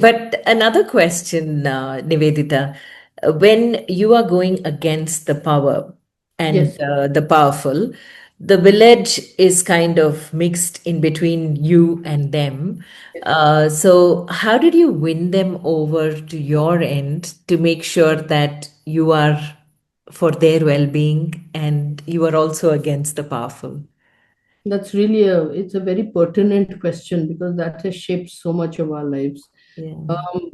But another question, Nivedita, when you are going against the power and Yes. the powerful, the village is kind of mixed in between you and them. So, how did you win them over to your end to make sure that you are for their well being and you are also against the powerful? That's really it's a very pertinent question because that has shaped so much of our lives. Yeah.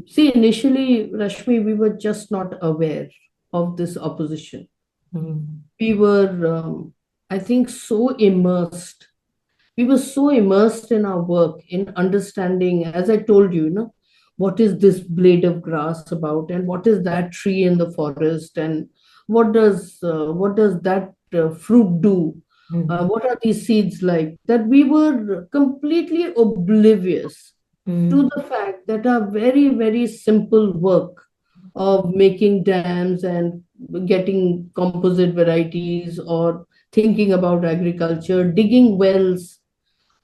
See, initially, Rashmi, we were just not aware of this opposition. Mm. We were, I think, so immersed. We were so immersed in our work, in understanding, as I told you, what is this blade of grass about, and what is that tree in the forest, and what does that fruit do? Mm. What are these seeds like? That we were completely oblivious to Mm. the fact that our very, very simple work of making dams and getting composite varieties or thinking about agriculture, digging wells,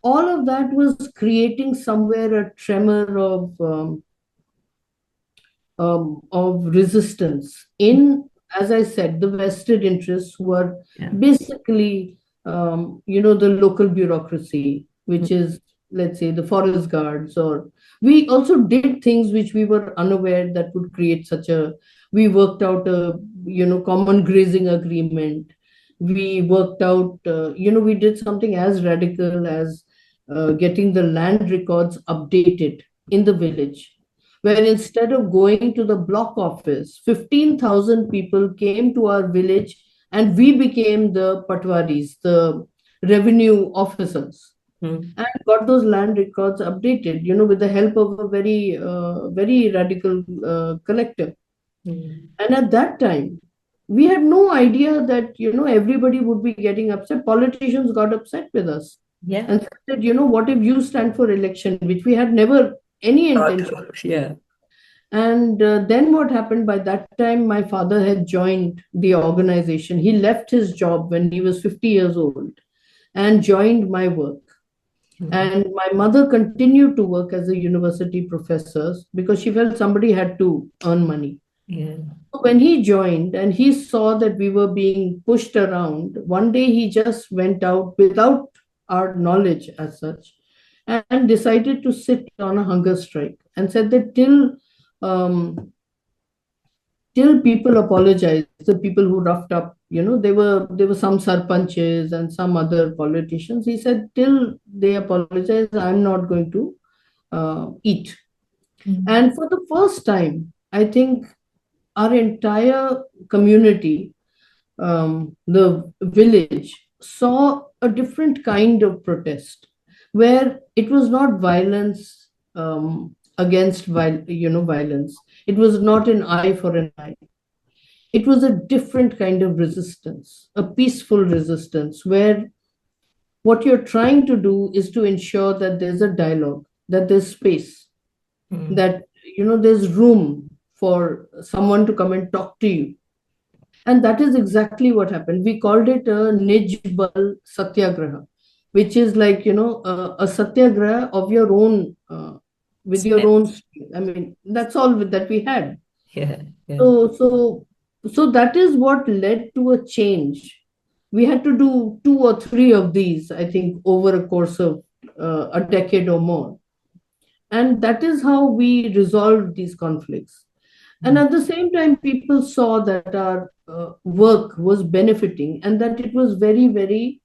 all of that was creating somewhere a tremor of resistance in, as I said, the vested interests who are Yeah. basically, the local bureaucracy, which is, let's say, the forest guards. Or we also did things which we were unaware that would create such a. We worked out a, common grazing agreement. We worked out, we did something as radical as getting the land records updated in the village, where instead of going to the block office, 15,000 people came to our village and we became the patwaris, the revenue officers, Mm. and got those land records updated, with the help of a very, very radical collective. Mm. And at that time, we had no idea that, everybody would be getting upset. Politicians got upset with us Yeah. and said, what if you stand for election, which we had never any Thought intention. of, yeah. And then what happened? By that time, my father had joined the organization. He left his job when he was 50 years old and joined my work. Mm. And my mother continued to work as a university professor because she felt somebody had to earn money. Yeah. So when he joined and he saw that we were being pushed around, one day he just went out without our knowledge as such and decided to sit on a hunger strike and said that um, till people apologize, the people who roughed up, there were some sarpanches and some other politicians. He said, till they apologize, I'm not going to eat. Mm. And for the first time, I think our entire community, the village, saw a different kind of protest where it was not violence against violence. It was not an eye for an eye. It was a different kind of resistance, a peaceful resistance, where what you're trying to do is to ensure that there's a dialogue, that there's space, Mm. that there's room for someone to come and talk to you. And that is exactly what happened. We called it a Nijbal Satyagraha, which is like, a satyagraha of your own, with your Strength. own strength. I mean, that's all that we had. Yeah. Yeah. So, so, so that is what led to a change. We had to do two or three of these, I think, over a course of a decade or more. And that is how we resolved these conflicts. And Mm. at the same time, people saw that our work was benefiting and that it was very, very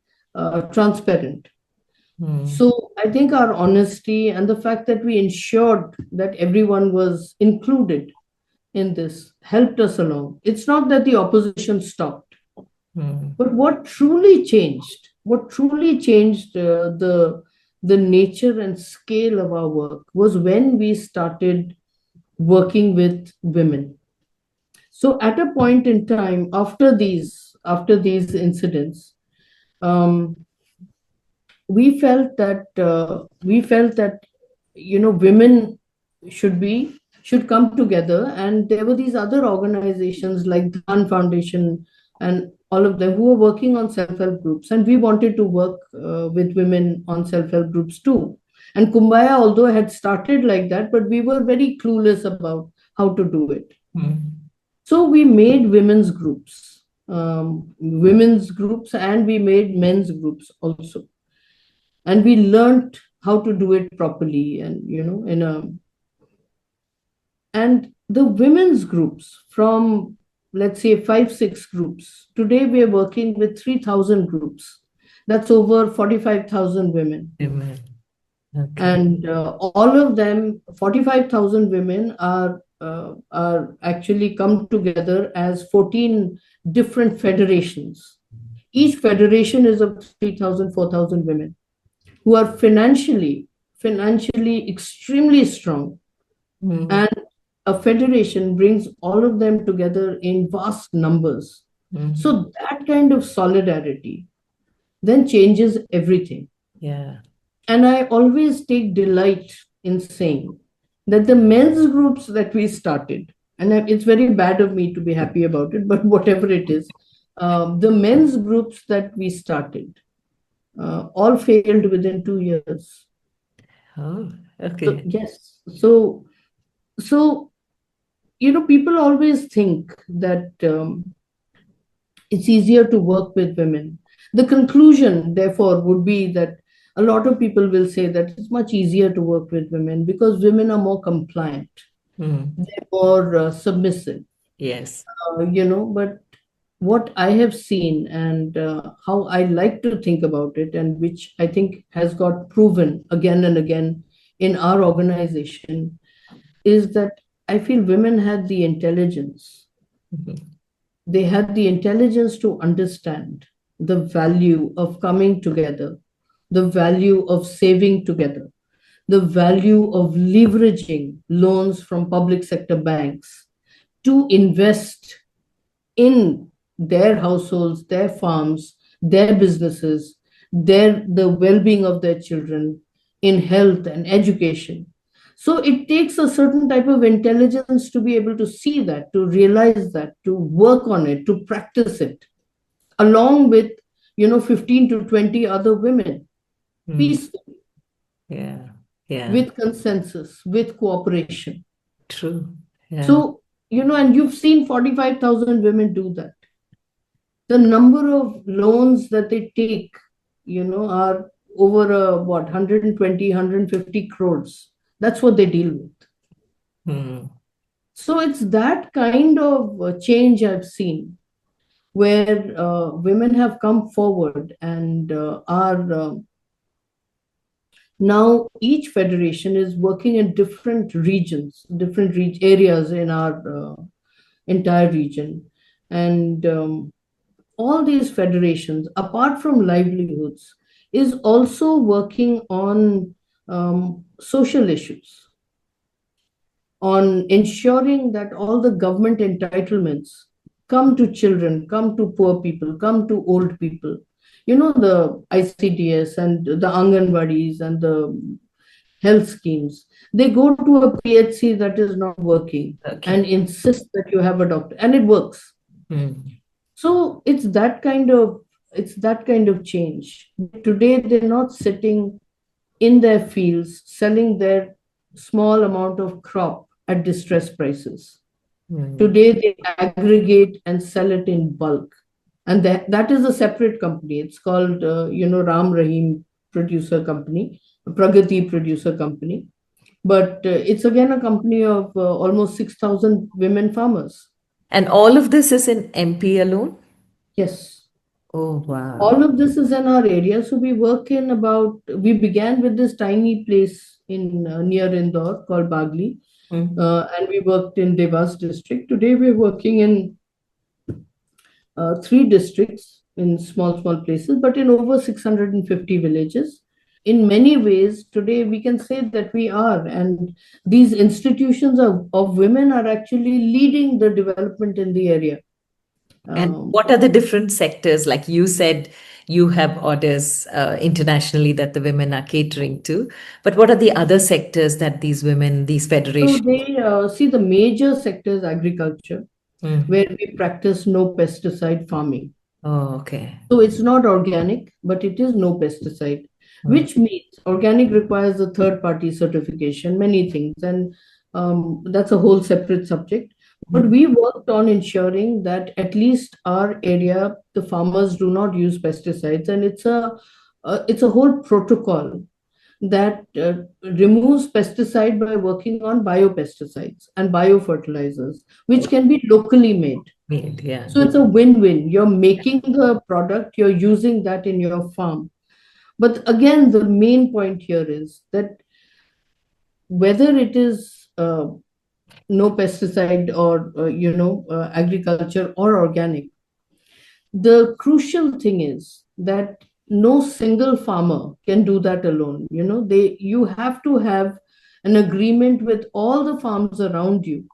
transparent. Mm. So I think our honesty and the fact that we ensured that everyone was included in this helped us along. It's not that the opposition stopped, Mm. but what truly changed the nature and scale of our work was when we started working with women. So at a point in time after these incidents, um, we felt that women should come together, and there were these other organizations like Dhan Foundation and all of them who were working on self-help groups, and we wanted to work with women on self-help groups too. And Kumbaya, although had started like that, but we were very clueless about how to do it. Mm. So we made women's groups, and we made men's groups also. And we learned how to do it properly, and in a and the women's groups, from let's say 5 6 groups, today we are working with 3,000 groups. That's over 45,000 women. Amen. Okay. And all of them, 45,000 women, are actually come together as 14 different federations. Each federation is of 3,000, 4,000 women who are financially extremely strong. Mm. And a federation brings all of them together in vast numbers. Mm. So that kind of solidarity then changes everything. Yeah. And I always take delight in saying that the men's groups that we started, and it's very bad of me to be happy about it, but whatever it is, the men's groups that we started all failed within 2 years. Oh, So, okay. yes. So, people always think that it's easier to work with women. The conclusion, therefore, would be that a lot of people will say that it's much easier to work with women because women are more compliant, Mm. they're more submissive, Yes. but what I have seen, and how I like to think about it, and which I think has got proven again and again in our organization, is that I feel women had the intelligence. Mhm. They had the intelligence to understand the value of coming together, the value of saving together, the value of leveraging loans from public sector banks to invest in their households, their farms, their businesses, the well-being of their children, in health and education. So it takes a certain type of intelligence to be able to see that, to realize that, to work on it, to practice it, along with 15 to 20 other women, Mm. peacefully, Yeah. Yeah. with consensus, with cooperation. True. Yeah. So, and you've seen 45,000 women do that. The number of loans that they take, are over what, 120, 150 crores. That's what they deal with. Mm. So it's that kind of change I've seen, where women have come forward and are now each federation is working in different regions, different areas in our entire region. And all these federations, apart from livelihoods, is also working on social issues, on ensuring that all the government entitlements come to children, come to poor people, come to old people. The ICDS and the Anganwadis and the health schemes, they go to a PHC that is not working Okay. and insist that you have a doctor, and it works. Mm. So it's that kind of change. Today they're not sitting in their fields selling their small amount of crop at distress prices. Mm. Today they aggregate and sell it in bulk. And that is a separate company. It's called Ram Rahim Producer Company, Pragati Producer Company. But it's again a company of almost 6,000 women farmers. And all of this is in MP alone? Yes. Oh, wow. All of this is in our area. So we began with this tiny place in near Indore called Bagli, Mm. and we worked in Devas district. Today we're working in three districts, in small places, but in over 650 villages. In many ways, today we can say that we are, and these institutions of women are actually leading the development in the area. And Um, what are the different sectors? Like you said, you have orders internationally that the women are catering to. But what are the other sectors that these women, these so federations? they see the major sectors agriculture, where Mm. we practice no pesticide farming. Oh, okay. So it's not organic, but it is no pesticide. which means organic requires a third party certification, many things, and that's a whole separate subject. But Mm. we worked on ensuring that at least our area, the farmers do not use pesticides, and it's a whole protocol that removes pesticide by working on biopesticides and biofertilizers, which can be locally made. Made, yeah. So it's a win-win. You're making the product, you're using that in your farm. But again, the main point here is that whether it is no pesticide or agriculture or organic, the crucial thing is that no single farmer can do that alone. You have to have an agreement with all the farms around you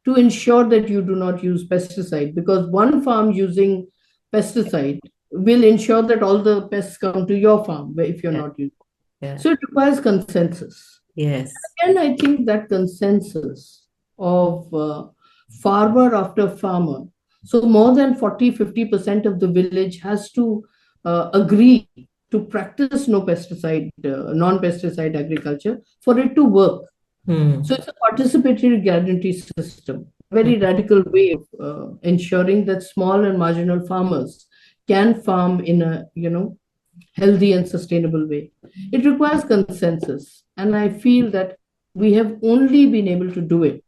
to ensure that you do not use pesticide, because one farm using pesticide will ensure that all the pests come to your farm if you're Yeah. not using. Yeah. So it requires consensus. Yes. And I think that consensus of farmer after farmer, so more than 40-50% of the village has to agree to practice no pesticide, non-pesticide agriculture for it to work. Hmm. So it's a participatory guarantee system, a Hmm. very radical way of ensuring that small and marginal farmers can farm in a healthy and sustainable way. It requires consensus, and I feel that we have only been able to do it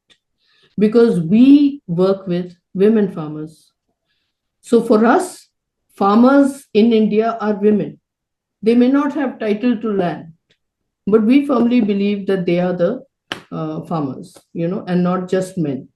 because we work with women farmers. So for us, farmers in India are women. They may not have title to land, but we firmly believe that they are the farmers, and not just men.